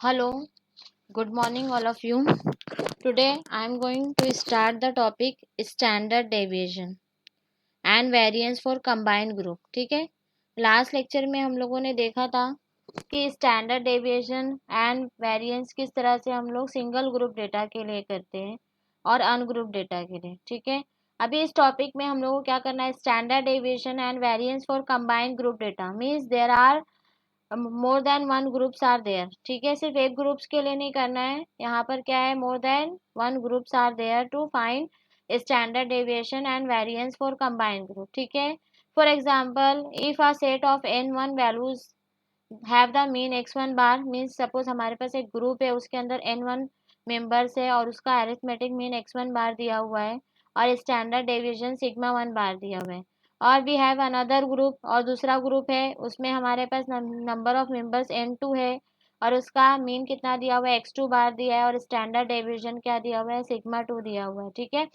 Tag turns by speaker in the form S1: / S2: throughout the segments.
S1: Hello, good morning, all of you. Today I am going to start the topic standard deviation and variance for combined group. ठीक है, last lecture में हम लोगों ने देखा था कि स्टैंडर्ड डेविएशन एंड वेरिएंस किस तरह से हम लोग सिंगल ग्रुप डेटा के लिए करते हैं और अनग्रुप डेटा के लिए। ठीक है, अभी इस टॉपिक में हम लोगों को क्या करना है, standard deviation and variance for combined group data means there are more than one groups are there. ठीक है, सिर्फ एक ग्रुप्स के लिए नहीं करना है, यहाँ पर क्या है, more than one groups are there to find standard deviation and variance for combined group. ठीक है, for example if a set of n one values have the mean x1 bar means suppose हमारे पास एक group है, उसके अंदर n1 members है और उसका अरिथमेटिक मीन x1 बार दिया हुआ है और स्टैंडर्ड डेविएशन सिग्मा 1 बार दिया हुआ है। और वी हैव अनदर ग्रुप, और दूसरा ग्रुप है, उसमें हमारे पास नंबर ऑफ मेंबर्स n2 है और उसका मीन कितना दिया हुआ है, x2 बार दिया है और स्टैंडर्ड डेविएशन क्या दिया हुआ है, सिग्मा 2 दिया हुआ है। ठीक है,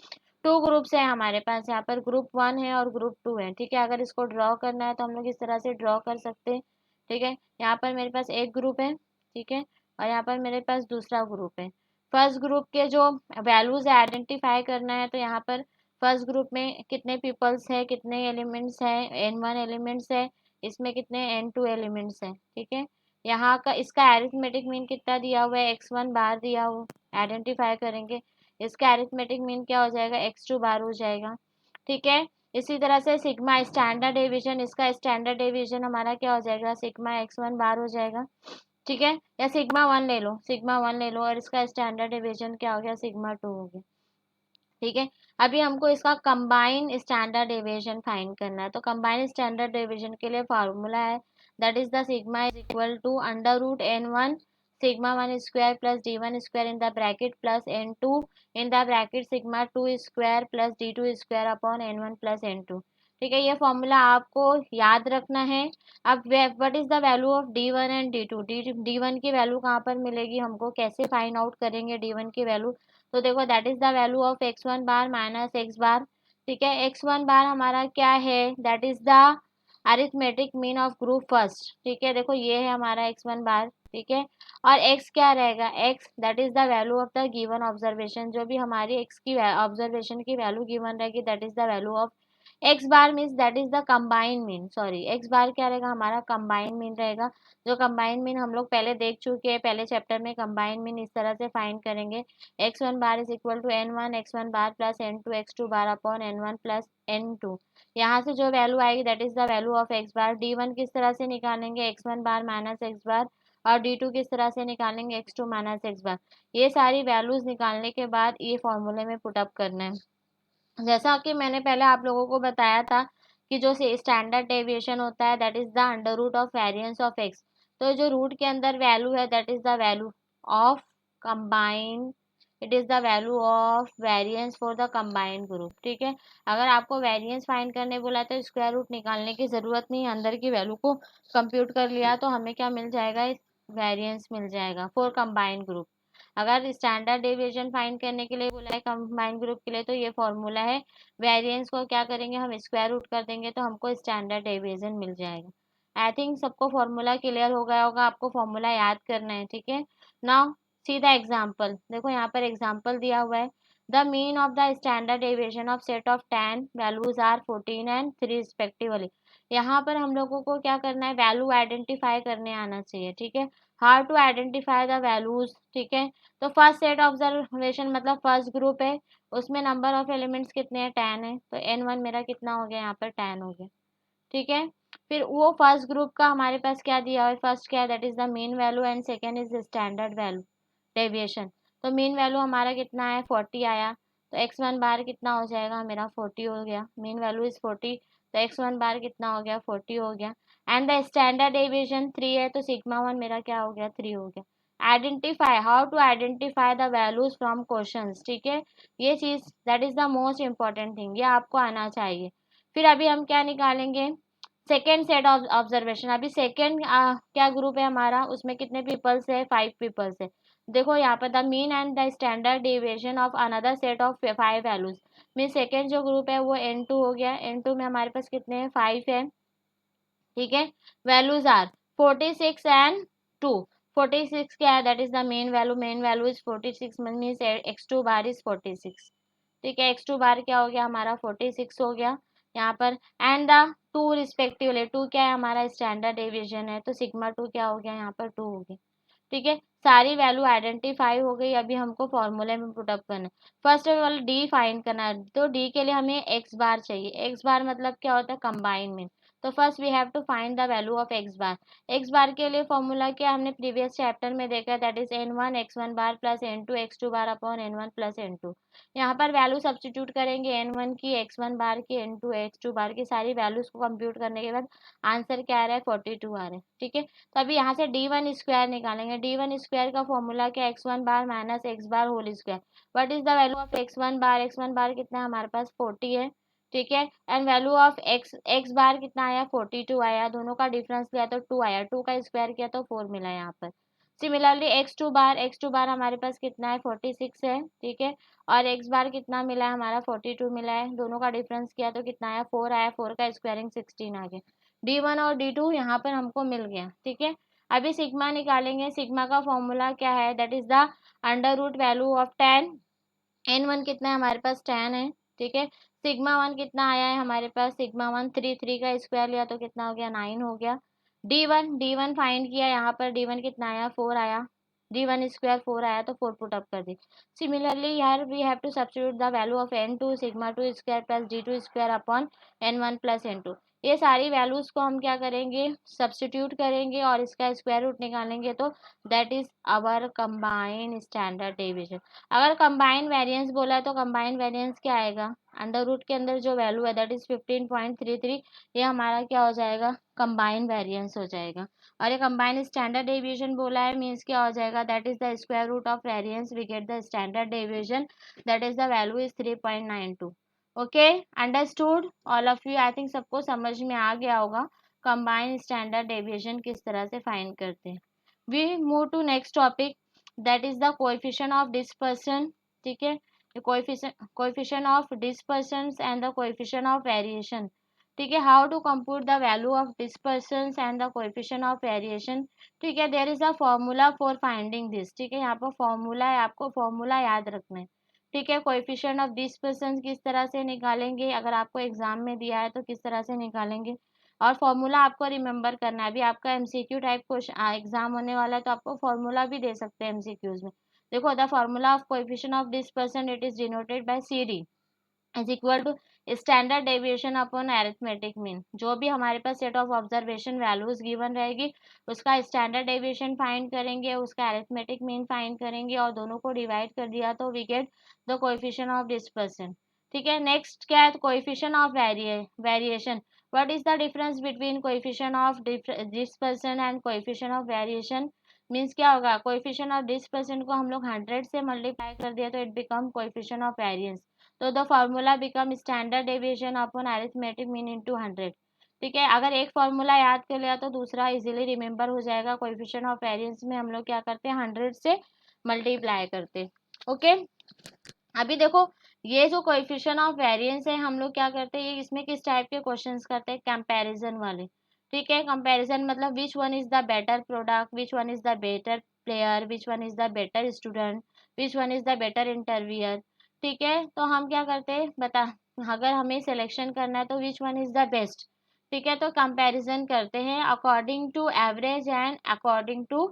S1: टू ग्रुप्स है हमारे पास, यहाँ पर ग्रुप 1 है और ग्रुप 2 है। ठीक है, अगर इसको ड्रॉ करना है तो हम लोग इस तरह से ड्रॉ कर सकते हैं। ठीक है, यहाँ पर मेरे पास एक ग्रुप है, ठीक है, और यहाँ पर मेरे पास दूसरा ग्रुप है। फर्स्ट ग्रुप के जो वैल्यूज आइडेंटिफाई करना है, तो यहाँ पर फर्स्ट ग्रुप में कितने पीपल्स है, कितने एलिमेंट्स है, n1 एलिमेंट्स है, इसमें कितने n2 एलिमेंट्स है। ठीक है, यहाँ का इसका अरिथमेटिक मीन कितना दिया हुआ है, x1 बार दिया हुआ, आइडेंटिफाई करेंगे, इसका अरिथमेटिक मीन क्या हो जाएगा, x2 बार हो जाएगा। ठीक है, इसी तरह से सिग्मा स्टैंडर्ड डेविएशन, इसका स्टैंडर्ड डेविएशन हमारा क्या हो जाएगा, सिग्मा x1 बार हो जाएगा। ठीक है, या सिग्मा 1 ले लो, सिग्मा 1 ले लो और इसका स्टैंडर्ड डेविएशन क्या हो गया, सिग्मा 2 हो गया। ठीक है, अभी हमको इसका कंबाइन स्टैंडर्ड डेविएशन फाइंड करना है। तो कंबाइन स्टैंडर्ड डेविएशन के लिए फार्मूला है, that is the sigma is equal to under root n1 sigma 1 square plus d1 square in the bracket plus n2 in the bracket sigma 2 square plus d2 square upon n1 plus n2। ठीक है, ये formula आपको याद रखना है। अब what is the value of d1 and d2, d1 की value कहाँ पर मिलेगी हमको, कैसे फाइंड आउट करेंगे d1 की वैल्यू, तो देखो that is the value of x1 bar minus x बार। ठीक है, x1 बार हमारा क्या है, that is the arithmetic mean of group first. ठीक है, देखो ये है हमारा x1 बार। ठीक है, और x क्या रहेगा, x that is the value of the given observation, जो भी हमारी x की ऑब्जर्वेशन की वैल्यू गिवन रहेगी that is the value of x bar means that is the combine mean, sorry x bar क्या रहेगा, हमारा कंबाइन मीन रहेगा। जो कंबाइन मीन हम लोग पहले देख चुके हैं, पहले चैप्टर में कंबाइन मीन इस तरह से फाइंड करेंगे, x1 bar is equal to n1 x1 bar plus n2 x2 bar upon n1 plus n2। यहाँ से जो वैल्यू आएगी that is the value of x bar. d1 किस तरह से निकालेंगे, x1 बार माइनस x बार, और d2 किस तरह से निकालेंगे, x2 माइनस x बार। ये सारी वैल्यूज निकालने के बाद ये फॉर्मूले में पुटअप करना है। जैसा कि मैंने पहले आप लोगों को बताया था कि जो स्टैंडर्ड डेविएशन होता है that is the under root of variance of X. तो जो रूट के अंदर वैल्यू है that is the value of combined, it is the value of variance for the combined group. ठीक है, अगर आपको वेरिएंस फाइंड करने बोला तो स्क्वायर रूट निकालने की जरूरत नहीं, अंदर की वैल्यू को कंप्यूट कर लिया तो हमें क्या मिल जाएगा, वेरिएंस मिल जाएगा फॉर कंबाइंड ग्रुप। अगर स्टैंडर्ड डेविएशन फाइंड करने के लिए बोला है कंबाइंड ग्रुप के लिए, तो ये फॉर्मूला है, वेरिएंस को क्या करेंगे, हम स्क्वायर रूट कर देंगे तो हमको स्टैंडर्ड डेविएशन मिल जाएगा। आई थिंक सबको फॉर्मूला क्लियर हो गया होगा, आपको फॉर्मूला याद करना है। ठीक है, नाउ सी द एग्जाम्पल, देखो यहाँ पर एग्जाम्पल दिया हुआ है, the mean of the standard deviation of set of 10 values are 14 and 3 respectively. यहाँ पर हम लोगों को क्या करना है, वैल्यू आइडेंटिफाई करने आना चाहिए। ठीक है, how to identify the values. ठीक है, तो फर्स्ट सेट ऑब्जर्वेशन मतलब फर्स्ट ग्रुप है, उसमें नंबर ऑफ एलिमेंट्स कितने हैं, 10 है, तो n1 मेरा कितना हो गया, यहाँ पर 10 हो गया। ठीक है, फिर वो फर्स्ट ग्रुप का हमारे पास क्या दिया हुआ है, फर्स्ट क्या है, that is the mean value and second is standard value deviation. तो मीन वैल्यू हमारा कितना है, 40 आया, तो x1 बार कितना हो जाएगा, मेरा 40 हो गया, मीन वैल्यू इज 40, तो x1 बार कितना हो गया, 40 हो गया। एंड द स्टैंडर्ड डेविएशन 3 है, तो सिग्मा 1 मेरा क्या हो गया, 3 हो गया। Identify, how to identify the values from questions. ठीक है, ये चीज that is the most important thing, ये आपको आना चाहिए। फिर अभी हम क्या निकालेंगे, सेकेंड सेट ऑफ ऑब्जर्वेशन। अभी सेकेंड क्या ग्रुप है हमारा, उसमें कितने पीपल्स है, 5 पीपल्स है। देखो यहाँ पर the mean and the standard deviation of another set of 5 values, mean second जो ग्रुप है वो n2 हो गया, n2 में हमारे पास कितने हैं, 5 है। ठीक है, वैल्यूज आर 46 एंड 2। 46 क्या है, that is the main value is 46 means x2 bar is 46। ठीक है, x2 बार क्या हो गया हमारा 46 हो गया यहाँ पर। And the two respectively, two क्या है हमारा स्टैंडर्ड डेविएशन है, तो सिग्मा टू क्या हो गया यहाँ पर 2 हो गया। ठीक है, सारी वैल्यू आइडेंटिफाई हो गई। अभी हमको फॉर्मूले में पुटअप करना है। First of all D find करना है, तो डी के लिए हमें एक्स बार चाहिए। एक्स बार मतलब क्या होता है, कंबाइन मीन। तो first we have to find the value of x bar. X bar के लिए फॉर्मूला क्या हमने प्रीवियस चैप्टर में देखा है, that is n1 x1 bar plus n2 x2 bar upon n1 plus n2। यहाँ पर वैल्यू सब्सटीट्यूट करेंगे, n1 की, x1 बार की, n2 x2 बार की, सारी वैल्यूज को कंप्यूट करने के बाद आंसर क्या आ रहा है, 42 आ रहा है। ठीक है, तो अभी यहाँ से d1 स्क्वायर निकालेंगे। d1 स्क्वायर का फॉर्मूला क्या, x1 bar minus x bar whole square. What is the value of x1 bar, x1 bar कितना है हमारे पास 40 है। ठीक है, and value of x bar कितना आया, 42 आया। दोनों का डिफरेंस लिया तो 2 आया, 2 का स्क्वायर किया तो 4 मिला यहाँ पर। सिमिलरली x2 बार हमारे पास कितना है, 46 है। ठीक है, और x बार कितना मिला है हमारा, 42 मिला है। दोनों का डिफरेंस किया तो कितना आया, 4 आया। 4 का स्क्वायरिंग 16 आ गया। d1 और d2 यहाँ पर हमको मिल गया। ठीक है, अभी सिग्मा निकालेंगे। सिग्मा का फॉर्मूला क्या है, that is the under root value of 10। n1 कितना है हमारे पास, 10 है। ठीक है, सिग्मा 1 कितना आया है हमारे पास, सिग्मा 1 3, 3 का स्क्वायर लिया तो कितना हो गया, 9 हो गया। d1 फाइंड किया, यहाँ पर d1 कितना आया, 4 आया। d1 स्क्वायर 4 आया तो 4 पुट अप कर दी। सिमिलरली यार we have to substitute the value of n2 sigma 2 square plus d2 square upon n1 plus n2। ये सारी वैल्यूज को हम क्या करेंगे, सब्स्टिट्यूट करेंगे और इसका स्क्वायर रूट निकालेंगे, तो that is our combined standard deviation. अगर कंबाइन वेरिएंस बोला है तो कंबाइन वेरिएंस क्या आएगा, अंडर रूट के अंदर जो वैल्यू है दैट इज 15.33, ये हमारा क्या हो जाएगा, कंबाइन वेरिएंस हो जाएगा। और ये कंबाइन स्टैंडर्ड डेविएशन बोला है मीन्स क्या हो जाएगा, that is the square root of variance, we get the standard deviation, that is the value is 3.92। Okay, understood all of you, I think सबको समझ में आ गया होगा कंबाइन स्टैंडर्ड डेविएशन किस तरह से फाइंड करते हैं। We move to next topic, that is the coefficient of dispersion. ठीक है, coefficient of dispersion and the coefficient of variation. ठीक है, how to compute the value of dispersion and the coefficient of variation. ठीक है, there is a formula for finding this. ठीक है, यहाँ पर फॉर्मूला है, आपको फॉर्मूला याद रखना है। ठीक है, कोएफिशिएंट ऑफ डिस्पर्सन किस तरह से निकालेंगे, अगर आपको एग्जाम में दिया है तो किस तरह से निकालेंगे, और फॉर्मूला आपको रिमेंबर करना है। अभी आपका एमसीक्यू टाइप क्वेश्चन एग्जाम होने वाला है तो आपको फॉर्मूला भी दे सकते हैं एमसीक्यूज में। देखो, the formula of coefficient of dispersion it is denoted by CD is equal to standard deviation upon arithmetic mean. जो भी हमारे पास set of observation values given रहेगी उसका स्टैंडर्ड डेविएशन फाइंड करेंगे, उसका अरिथमेटिक मीन फाइंड करेंगे और दोनों को डिवाइड कर दिया तो we get the coefficient of dispersion. ठीक है, नेक्स्ट क्या है, coefficient of variation. What is the difference between coefficient of dispersion and coefficient of variation. Means क्या होगा, कोएफिशिएंट ऑफ डिस्पर्सन को हम लोग 100 से मल्टीप्लाई कर दिया तो it become coefficient of variance. तो the formula become standard deviation upon arithmetic mean into 100। ठीक है, अगर एक फॉर्मूला याद कर लिया तो दूसरा इजीली रिमेंबर हो जाएगा। कोएफिशिएंट ऑफ वेरिएंस में हम लोग क्या करते हैं, 100 से मल्टीप्लाई करते। ओके, अभी देखो ये जो कोएफिशिएंट ऑफ वेरिएंस है हम लोग क्या करते हैं, ये इसमें किस टाइप के क्वेश्चंस करते हैं, कंपैरिजन वाले। ठीक है, कंपैरिजन मतलब विच one is the better product, which one is the better player, which one is the better student, which one is the better interviewer. ठीक है, तो हम क्या करते हैं बता, अगर हमें सिलेक्शन करना है तो which one is the best. ठीक है, तो कंपैरिजन करते हैं according to average and according to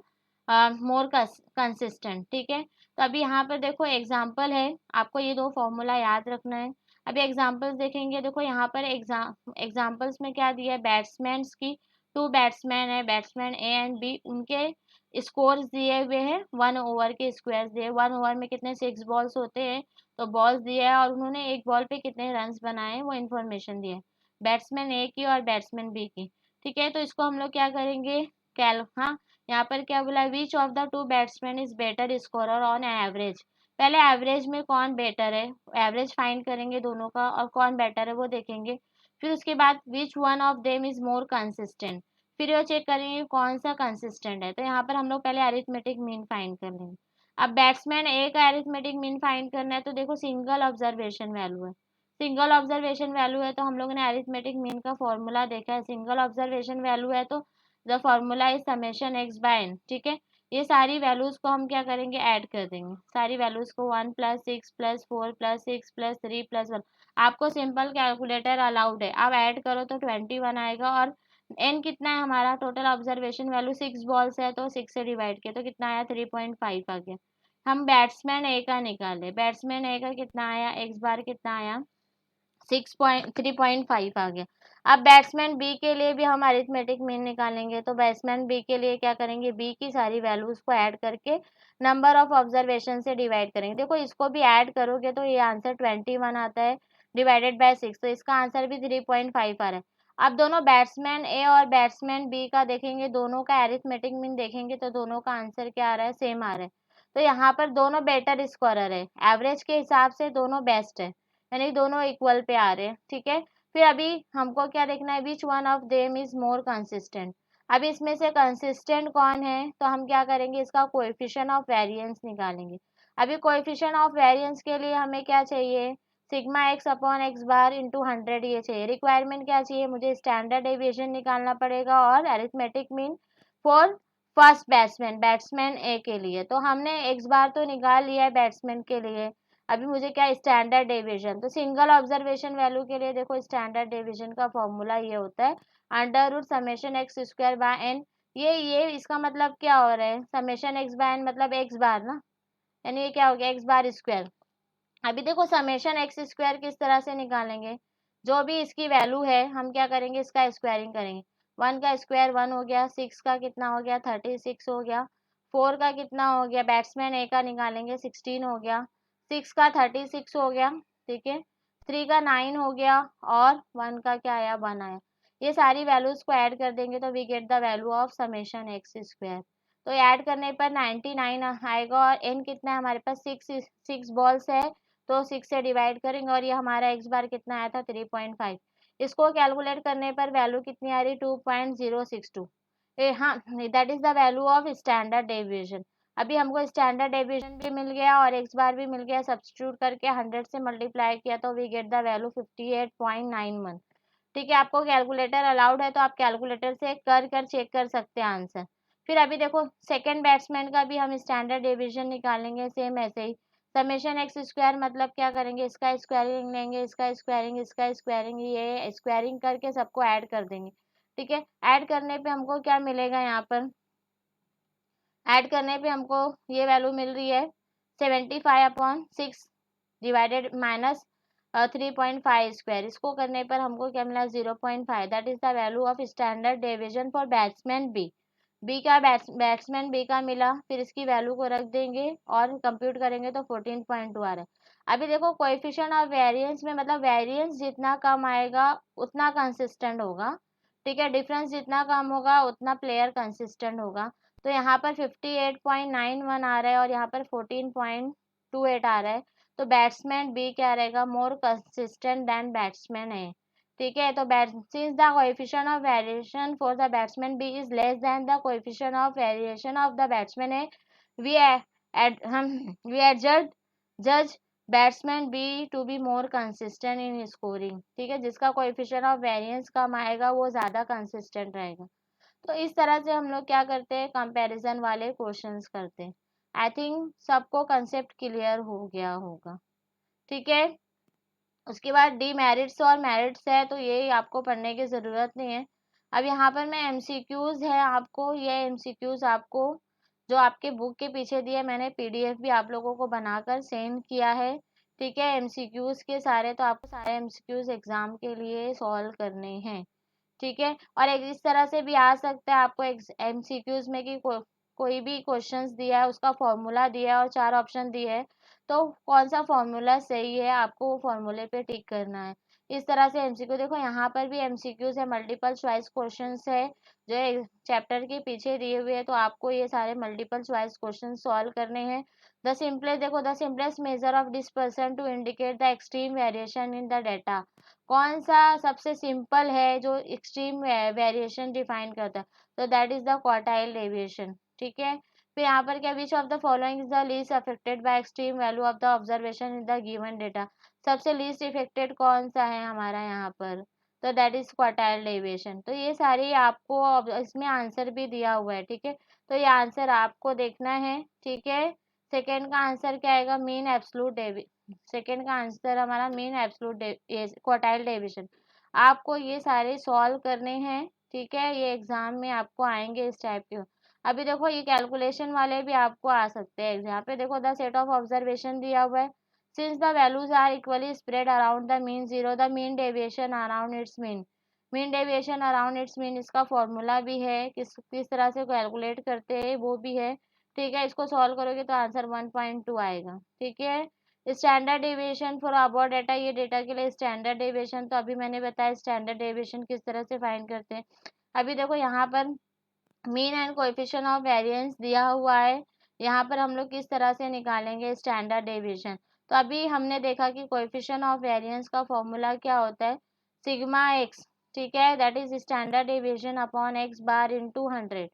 S1: more consistent. ठीक है, तो अभी यहाँ पर देखो एग्जाम्पल है, आपको ये दो फॉर्मूला याद रखना है। अभी एग्जाम्पल्स देखेंगे, देखो यहाँ पर एग्जाम्पल्स में क्या दिया है, बैट्समैन की, 2 बैट्समैन है, बैट्समैन ए एंड बी, उनके स्कोर्स दिए हुए हैं, 1 ओवर के स्क्वायर्स दिए, 1 ओवर में कितने 6 बॉल्स होते हैं, तो बॉल्स दिए है और उन्होंने एक बॉल पे कितने रन्स बनाए वो इन्फॉर्मेशन दी है, बैट्समैन ए की और बैट्समैन बी की। ठीक है, तो इसको हम लोग क्या करेंगे, हाँ यहाँ पर क्या बोला, which of the two batsman is better scorer on average. पहले एवरेज में कौन बेटर है, एवरेज फाइंड करेंगे दोनों का और कौन बेटर है वो देखेंगे। फिर उसके बाद which one of them is more consistent, फिर वो चेक करेंगे कौन सा कंसिस्टेंट है। तो यहाँ पर हम लोग पहले अरिथमेटिक मीन फाइंड कर लेंगे। अब बैट्समैन ए का अरिथमेटिक मीन फाइंड करना है तो देखो सिंगल ऑब्जर्वेशन वैल्यू है, सिंगल ऑब्जर्वेशन वैल्यू है तो हम लोगों ने अरिथमेटिक मीन का फॉर्मूला देखा है, सिंगल ऑब्जर्वेशन वैल्यू है तो the formula is summation X by N. ठीक है, ये सारी वैल्यूज को हम क्या करेंगे, ऐड कर देंगे, सारी वैल्यूज को 1 + 6 + 4 + 6 + 3 + 1। आपको सिंपल कैलकुलेटर अलाउड है, आप ऐड करो तो 21 आएगा। और एन कितना है हमारा, टोटल ऑब्जर्वेशन वैल्यू 6 बॉल्स है तो 6 से डिवाइड किया तो कितना आया, 3.5 आ गया। हम बैट्समैन ए का निकाले, बैट्समैन ए का कितना आया, एक्स बार कितना आया, 3.5 आ गया। अब बैट्समैन बी के लिए भी हम अरिथमेटिक मीन निकालेंगे, तो बैट्समैन बी के लिए क्या करेंगे, बी की सारी वैल्यूज को ऐड करके नंबर ऑफ ऑब्जर्वेशन से डिवाइड करेंगे। देखो इसको भी ऐड करोगे तो ये आंसर 21 आता है डिवाइडेड बाय 6, तो इसका आंसर भी 3.5 आ रहा है। अब दोनों बैट्समैन ए और बैट्समैन बी का देखेंगे, दोनों का अरिथमेटिक मीन देखेंगे तो दोनों का आंसर क्या आ रहा है, सेम आ रहा है। तो यहाँ पर दोनों बेटर स्कोरर है, एवरेज के हिसाब से दोनों बेस्ट है, यानी दोनों इक्वल पे आ रहे हैं, ठीक है। फिर अभी हमको क्या देखना है, which one of them is more consistent. अब इसमें से कंसिस्टेंट कौन है, तो हम क्या करेंगे, इसका कोएफिशिएंट ऑफ वेरिएंस निकालेंगे। अभी कोएफिशिएंट ऑफ वेरिएंस के लिए हमें क्या चाहिए, sigma x upon x bar into 100 ये चाहिए। रिक्वायरमेंट क्या चाहिए, मुझे स्टैंडर्ड डेविएशन निकालना पड़ेगा और arithmetic mean for first batsman, batsman A के लिए। तो हमने एक्स बार तो निकाल लिया है बैट्समैन के लिए, अभी मुझे क्या, स्टैंडर्ड डेविएशन। तो सिंगल ऑब्जर्वेशन वैल्यू के लिए देखो स्टैंडर्ड डेविएशन का फॉर्मूला ये होता है √((x²/n)। ये इसका मतलब क्या हो रहा है, ((x/n) मतलब एक्स बार ना, यानी ये क्या हो गया, एक्स बार स्क्वायर। अभी देखो ((x²) किस तरह से निकालेंगे, जो भी इसकी वैल्यू है हम क्या करेंगे, इसका स्क्वायरिंग करेंगे। 1 का स्क्वायर 1 हो गया, 6 का कितना हो गया, 36 हो गया, 4 का कितना हो गया, बैट्समैन ए का निकालेंगे, 16 हो गया, 6 का 36 हो गया, ठीक है, 3 का 9 हो गया और 1 का क्या आया, 1 आया। ये सारी वैल्यूज को ऐड कर देंगे तो we get the value of ((x²). तो ऐड करने पर 99 आएगा और एन कितना है हमारे पास, 6 बॉल्स है तो 6 से डिवाइड करेंगे और ये हमारा एक्स बार कितना आया था, 3.5। इसको कैलकुलेट करने पर वैल्यू कितनी आ रही, 2.062। हाँ, that is the value of standard deviation. अभी हमको स्टैंडर्ड डेविएशन भी मिल गया और एक्स बार भी मिल गया, सब्स्टिट्यूट करके 100 से मल्टीप्लाई किया तो वी गेट द वैल्यू 58.91। ठीक है, आपको कैलकुलेटर अलाउड है तो आप कैलकुलेटर से कर चेक कर सकते हैं आंसर। फिर अभी देखो सेकंड बैट्समैन का भी हम स्टैंडर्ड डेविएशन निकालेंगे, सेम ऐसे ही ((x²) मतलब क्या करेंगे, इसका स्क्वायरिंग लेंगे, इसका स्क्वायरिंग, इसका स्क्वायरिंग, ये स्क्वायरिंग करके सबको ऐड कर देंगे, ठीक है। ऐड करने पे हमको क्या मिलेगा, यहाँ पर ऐड करने पे हमको ये वैल्यू मिल रही है 75/6 डिवाइडेड माइनस 3.5²। इसको करने पर हमको क्या मिला, 0.5। That is the value of standard deviation for batsman B. B का बैट्समैन बी का मिला, फिर इसकी वैल्यू को रख देंगे और कंप्यूट करेंगे तो 14.2 आ रहा है। अभी देखो कोएफिशिएंट ऑफ वेरिएंस में मतलब वेरिएंस जितना कम आएगा उतना कंसिस्टेंट होगा, ठीक है, डिफरेंस जितना कम होगा उतना प्लेयर कंसिस्टेंट होगा। तो यहाँ पर 58.91 आ रहा है और यहाँ पर 14.28 आ रहा है, तो बैट्समैन बी क्या रहेगा, more consistent than batsman A, ठीक है। तो since the coefficient of variation for the batsman B is less than the coefficient of variation of the batsman A, we जज batsman B to be more consistent in scoring, ठीक है, जिसका coefficient of variance कम आएगा वो ज़्यादा consistent रहेगा। तो इस तरह से हम लोग क्या करते हैं, कंपैरिजन वाले क्वेश्चंस करते हैं। आई थिंक सबको कंसेप्ट क्लियर हो गया होगा, ठीक है। उसके बाद डीमेरिट्स और मेरिट्स है तो ये आपको पढ़ने की ज़रूरत नहीं है। अब यहाँ पर मैं एमसीक्यूज़ है आपको, ये एमसीक्यूज़ आपको जो आपके बुक के पीछे दिए, मैंने पीडीएफ भी आप लोगों को बनाकर सेंड किया है, ठीक है। एमसीक्यूज़ के सारे, तो आपको सारे एमसीक्यूज़ एग्ज़ाम के लिए सॉल्व करने हैं, ठीक है। और एक इस तरह से भी आ सकता है आपको एमसीक्यूज में कि कोई भी क्वेश्चंस दिया है उसका फॉर्मूला दिया है और 4 ऑप्शन दिए है, तो कौन सा फॉर्मूला सही है आपको वो फॉर्मूले पे टिक करना है। इस तरह से एमसीक्यू, देखो यहाँ पर भी एमसीक्यूज है, मल्टीपल चॉइस क्वेश्चंस है जो चैप्टर के पीछे दिए हुए है, तो आपको ये सारे मल्टीपल चॉइस क्वेश्चन सॉल्व करने हैं। द सिंपलेस्ट, देखो the simplest measure of dispersion to indicate the extreme variation in the data, कौन सा सबसे सिंपल है जो एक्सट्रीम वेरिएशन डिफाइन करता है, तो that is the quartile deviation, ठीक है। फिर यहाँ पर क्या, which of the following is the least affected by extreme value of the observation in the given data, सबसे लीस्ट इफेक्टेड कौन सा है हमारा यहाँ पर, तो दैट इज क्वार्टाइल डेविएशन। तो ये सारी आपको अब इसमें आंसर भी दिया हुआ है, ठीक है। तो ये आंसर आपको देखना है, ठीक है। सेकेंड का आंसर क्या आएगा, मीन एब्सोल्यूट डेवि सेकेंड का आंसर हमारा मीन एब्सोल्यूट क्वार्टाइल डेविएशन। आपको ये सारे सॉल्व करने हैं, ठीक है। ये एग्जाम में आपको आएंगे इस टाइप के। अभी देखो ये कैलकुलेशन वाले भी आपको आ सकते हैं यहाँ पे। देखो द सेट ऑफ ऑब्जर्वेशन दिया हुआ है। Since the values are equally spread around the mean zero, the mean deviation around its mean. Mean deviation around its mean, इसका फॉर्मूला भी है, किस तरह से कैलकुलेट करते हैं वो भी है, ठीक है। इसको सॉल्व करोगे तो आंसर 1.2 आएगा, ठीक है। Standard deviation for above data, ये डेटा के लिए स्टैंडर्ड डेविएशन, तो अभी मैंने बताया स्टैंडर्ड डेविएशन किस तरह से फाइंड करते हैं। अभी देखो यहाँ पर mean and coefficient of variance दिया हुआ है, यहाँ पर हम लोग किस तरह से निकालेंगे स्टैंडर्ड डेविएशन। तो अभी हमने देखा कि कोएफिशिएंट ऑफ वेरिएंस का फॉर्मूला क्या होता है, सिग्मा एक्स, ठीक है, that is standard deviation upon x bar into 100,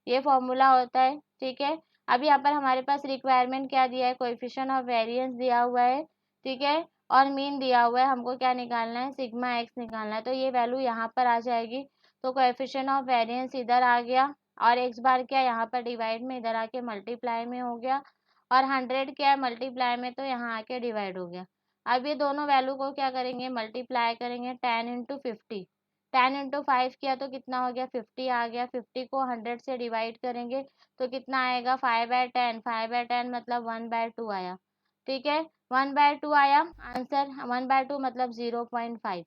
S1: ये फॉर्मूला होता है, ठीक है। अभी यहाँ पर हमारे पास रिक्वायरमेंट क्या दिया है, कोएफिशिएंट ऑफ वेरिएंस दिया हुआ है, ठीक है, और मीन दिया हुआ है। हमको क्या निकालना है, सिग्मा एक्स निकालना है। तो ये वैल्यू यहाँ पर आ जाएगी, तो कोएफिशिएंट ऑफ वेरिएंस इधर आ गया, और एक्स बार क्या यहाँ पर डिवाइड में, इधर आके मल्टीप्लाई में हो गया, और 100 क्या है मल्टीप्लाई में, तो यहाँ आके डिवाइड हो गया। अब ये दोनों वैल्यू को क्या करेंगे, मल्टीप्लाई करेंगे, 10 × 50, 10 × 5 किया तो कितना हो गया, 50 आ गया। 50 को 100 से डिवाइड करेंगे तो कितना आएगा, 5/10, 5/10 मतलब 1/2 आया, ठीक है। 1/2 आया आंसर, 1/2 मतलब 0.5।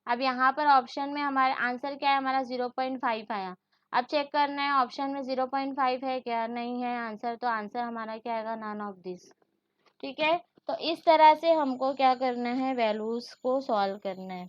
S1: अब यहाँ पर ऑप्शन में हमारा आंसर क्या है, हमारा 0.5 आया। अब चेक करना है ऑप्शन में 0.5 है क्या, नहीं है आंसर, तो आंसर हमारा क्या आएगा, नन ऑफ दिस, ठीक है। तो इस तरह से हमको क्या करना है, वैल्यूज को सॉल्व करना है।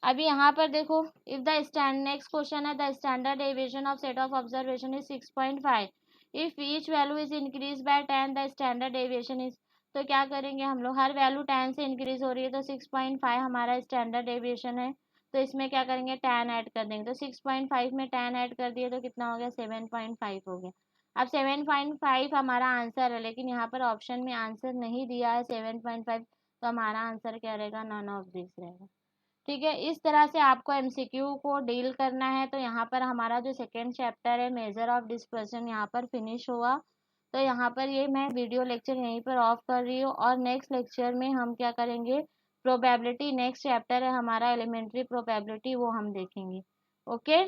S1: अभी यहाँ पर देखो, if the stand next question है, the standard deviation of set of observation is 6.5, if each value is increase by 10 the standard deviation is. तो क्या करेंगे हम लोग, हर वैल्यू 10 से इंक्रीज हो रही है, तो 6.5 हमारा स्टैंडर्ड डेविएशन है, तो इसमें क्या करेंगे, 10 ऐड कर देंगे। तो 6.5 में 10 ऐड कर दिए तो कितना हो गया, 7.5 हो गया। अब 7.5 हमारा आंसर है, लेकिन यहाँ पर ऑप्शन में आंसर नहीं दिया है 7.5, तो हमारा आंसर क्या रहेगा, नन ऑफ दिस रहेगा, ठीक है। इस तरह से आपको एमसीक्यू को डील करना है। तो यहाँ पर हमारा जो सेकेंड चैप्टर है मेजर ऑफ डिस्पर्सन यहाँ पर फिनिश हुआ। तो यहाँ पर ये मैं वीडियो लेक्चर यहीं पर ऑफ कर रही हूँ, और नेक्स्ट लेक्चर में हम क्या करेंगे, प्रोबेबिलिटी, नेक्स्ट चैप्टर है हमारा एलिमेंट्री प्रोबेबिलिटी, वो हम देखेंगे, ओके।